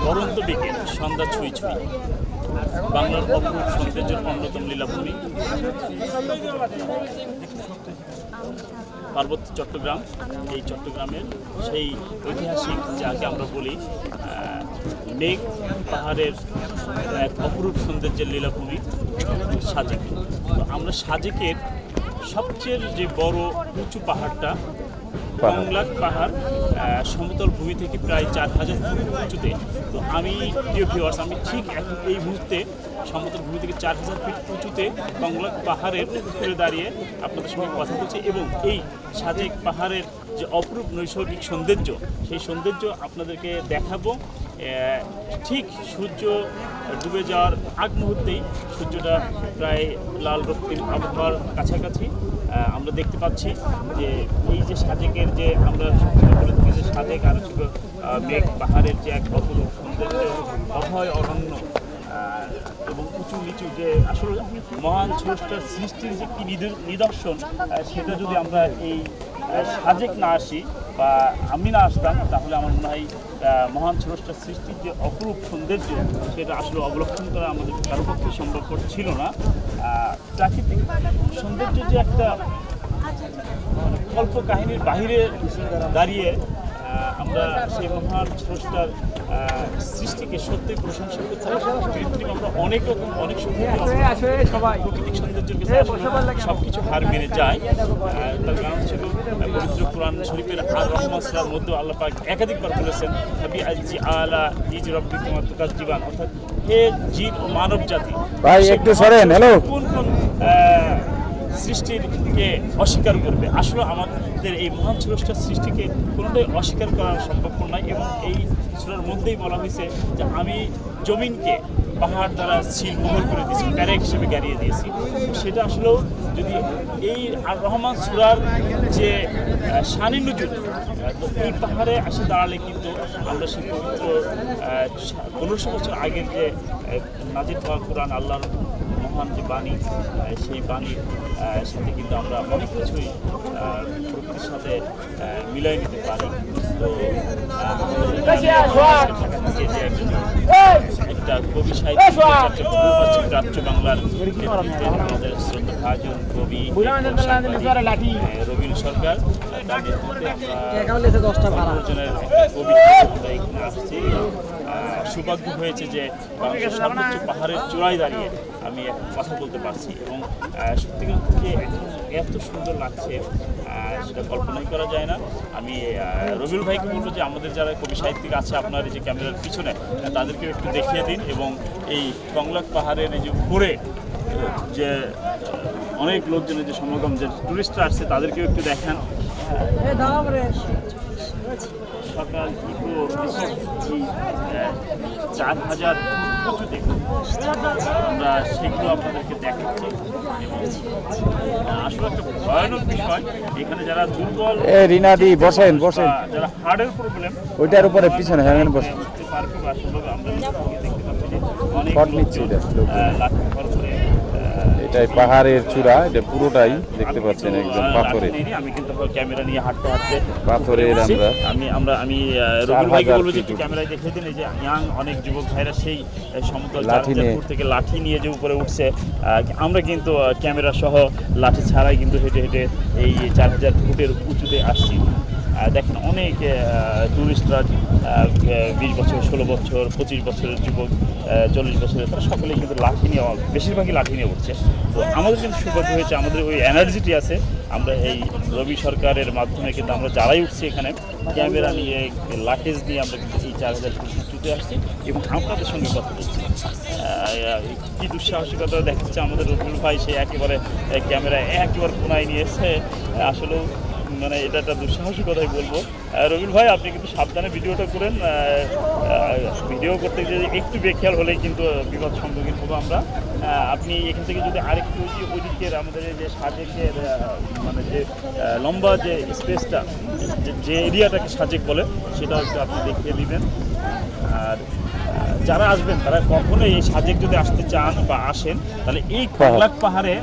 পরন্ত বিকেল সন্ধ্যা ছুঁই ছুঁই বাংলার অপরূপ সৌন্দর্যের অন্যতম লীলাভূমি পার্বত্য চট্টগ্রাম। এই চট্টগ্রামের সেই ঐতিহাসিক যাকে আমরা বলি মেঘ পাহাড়ের এক অপরূপ সৌন্দর্যের লীলাভূমি সাজেক। তো আমরা সাজেকের সবচেয়ে যে বড় উঁচু পাহাড়টা কংলাক পাহাড়, সমতল ভূমি থেকে প্রায় 4000 ফুট উঁচুতে। তো আমি প্রিয় ভিউয়ার্স, আমি ঠিক এখন এই মুহূর্তে সমতল ভূমি থেকে 4000 ফিট উঁচুতে কংলাক পাহাড়ের উপরে দাঁড়িয়ে আপনাদের সঙ্গে কথা বলছি এবং এই সাজেক পাহাড়ের যে অপরূপ নৈসর্গিক সৌন্দর্য, সেই সৌন্দর্য আপনাদেরকে দেখাবো। ঠিক সূর্য ডুবে যাওয়ার আগ মুহূর্তেই সূর্যটা প্রায় লাল রক্তিম আবহাওয়ার কাছাকাছি আমরা দেখতে পাচ্ছি যে এই যে সাজেকের যে আমরা বলে থাকি যে সাজেক আর মেঘ পাহাড়ের যে এক অপরূপ সৌন্দর্য, অভয় অরণ্য এবং উঁচু নিচু যে আসলে মহান স্রষ্টার সৃষ্টির যে কি নিদর্শন, সেটা যদি আমরা এই সাজেক না আসি বা আমি না আসতাম তাহলে আমার মনে হয় মহান স্রষ্টার সৃষ্টির যে অপরূপ সৌন্দর্য সেটা আসলে অবলক্ষণ করা আমাদের কারো পক্ষে সম্ভবপর ছিল না। প্রাকৃতিক সৌন্দর্য যে একটা কল্প কাহিনীর বাহিরে দাঁড়িয়ে আমরা সেই মহান স্রষ্টার সৃষ্টিকে সত্যি প্রশংসা করতে কৃত্রিম আমরা অনেক রকম অনেক প্রাকৃতিক সৌন্দর্যের সব কিছু হার মেনে যায়। তার কারণ ছিল পবিত্র কোরআন শরীফের আর রহমান সালার মধ্যে আল্লাহ পাক একাধিকবার বলেছেন হাবি আজি আলা ইজ রব্বিকুম তুকাজ্জিবান, অর্থাৎ হে জিন ও মানব জাতি ভাই একটু সরেন। হ্যালো, কোন কোন সৃষ্টিকে অস্বীকার করবে? আসলে আমাদের এই মহান স্রষ্টার সৃষ্টিকে কোনোটাই অস্বীকার করা সম্ভব নয়। এবং এই সূরার মধ্যেই বলা হয়েছে যে আমি জমিনকে পাহাড় দ্বারা সিলমোহর করে দিয়েছি, প্যারেক হিসেবে গাড়িয়ে দিয়েছি। সেটা আসলেও যদি এই আর রহমান সূরার যে শানি নজুল, তো এই পাহাড়ে এসে দাঁড়ালে কিন্তু আমরা সেই পবিত্র 1500 বছর আগের যে নাজিল হওয়া কোরআন আল্লাহর মহান যে বাণী, সেই বাণীর সাথে কিন্তু আমরা অনেক কিছুই প্রকৃতির সাথে মিলাই নিতে পারি। তো একটা কবি সাহিত্য প্রাচ্য বাংলার আমাদের শ্রদ্ধা ভাজন কবি রবিউল সরকার, তার নেতৃত্বে আমরা জনের কবি আমরা এখানে আসছি। সৌভাগ্য হয়েছে যে বাংলাদেশের সর্বোচ্চ পাহাড়ের চূড়ায় দাঁড়িয়ে আমি এখন কথা বলতে পারছি এবং সত্যিকার যে এত সুন্দর লাগছে সেটা কল্পনাই করা যায় না। আমি রবিউল ভাইকে বলবো যে আমাদের যারা কবি সাহিত্যিক আছে আপনার এই যে ক্যামেরার পিছনে, তাদেরকেও একটু দেখিয়ে দিন এবং এই কংলাক পাহাড়ের এই যে উপরে যে অনেক লোকজনের যে সমাগম, যে টুরিস্টরা আসছে তাদেরকেও একটু দেখান। সকাল ইকো 4000 উঁচুতে আমরা সেগুলো আপনাদেরকে দেখাচ্ছি এবং আসলে একটা ভয়ানক বিষয়, এখানে যারা দুর্বল রিনাদি বসেন বসেন, যারা হার্টের প্রবলেম ওইটার উপরে পিছনে হ্যাঁ বসেন, পারবে বা আসলে আমরা দেখতে পাচ্ছি অনেক লাঠি ভর করে এটাই পাহাড়ের চূড়া, এটা পুরোটাই দেখতে পাচ্ছেন একদম পাথরের। আমি কিন্তু ক্যামেরা নিয়ে হাঁটতে হাঁটতে পাথরের আমি রবিউল ভাইকে বলবো যে একটু ক্যামেরায় দেখিয়ে দিন। এই যে ইয়াং অনেক যুবক ভাইরা সেই সমতল থেকে লাঠি নিয়ে যে উপরে উঠছে, আমরা কিন্তু ক্যামেরা সহ লাঠি ছাড়াই কিন্তু হেঁটে হেঁটে এই 4000 ফুটের উঁচুতে আসছি। দেখেন অনেক টুরিস্টরা 20 বছর 16 বছর 25 বছরের যুবক 40 বছরের, তারা সকলেই কিন্তু লাঠি নিয়ে, বেশিরভাগই লাঠি নিয়ে উঠছে। তো আমাদের কিন্তু সৌভাগ্য হয়েছে, আমাদের ওই এনার্জিটি আছে, আমরা এই রবি সরকারের মাধ্যমে কিন্তু আমরা যারাই উঠছি এখানে ক্যামেরা নিয়ে লাঠেজ নিয়ে আমরা কিন্তু এই 4000 ফুট উঁচুতে আসছি এবং আপনাদের সঙ্গে কথা বলছি। কী দুঃসাহসিকতা দেখাচ্ছে আমাদের রবিউল ভাই, সে একেবারে ক্যামেরা একেবারে কোনায় নিয়ে এসে, আসলেও মানে এটা একটা দুঃসাহসিকতাই বলবো। রবিউল ভাই আপনি কিন্তু সাবধানে ভিডিওটা করেন, ভিডিও করতে গিয়ে একটু বেখেয়াল হলেই কিন্তু বিপদ সম্মুখীন হবো আমরা। আপনি এখান থেকে যদি আরেকটু ওই দিকের আমাদের যে সাজেকের মানে যে লম্বা যে স্পেসটা, যে এরিয়াটাকে সাজেক বলে, সেটাও একটু আপনি দেখিয়ে দিবেন। আর যারা আসবেন তারা কখনোই এই সাজেক যদি আসতে চান বা আসেন তাহলে এই কংলাক পাহাড়ে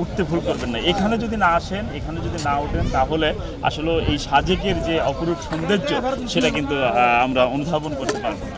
উঠতে ভুল করবেন না। এখানে যদি না আসেন, এখানে যদি না ওঠেন তাহলে আসলে এই সাজেকের যে অপরূপ সৌন্দর্য সেটা কিন্তু আমরা অনুধাবন করতে পারবো না।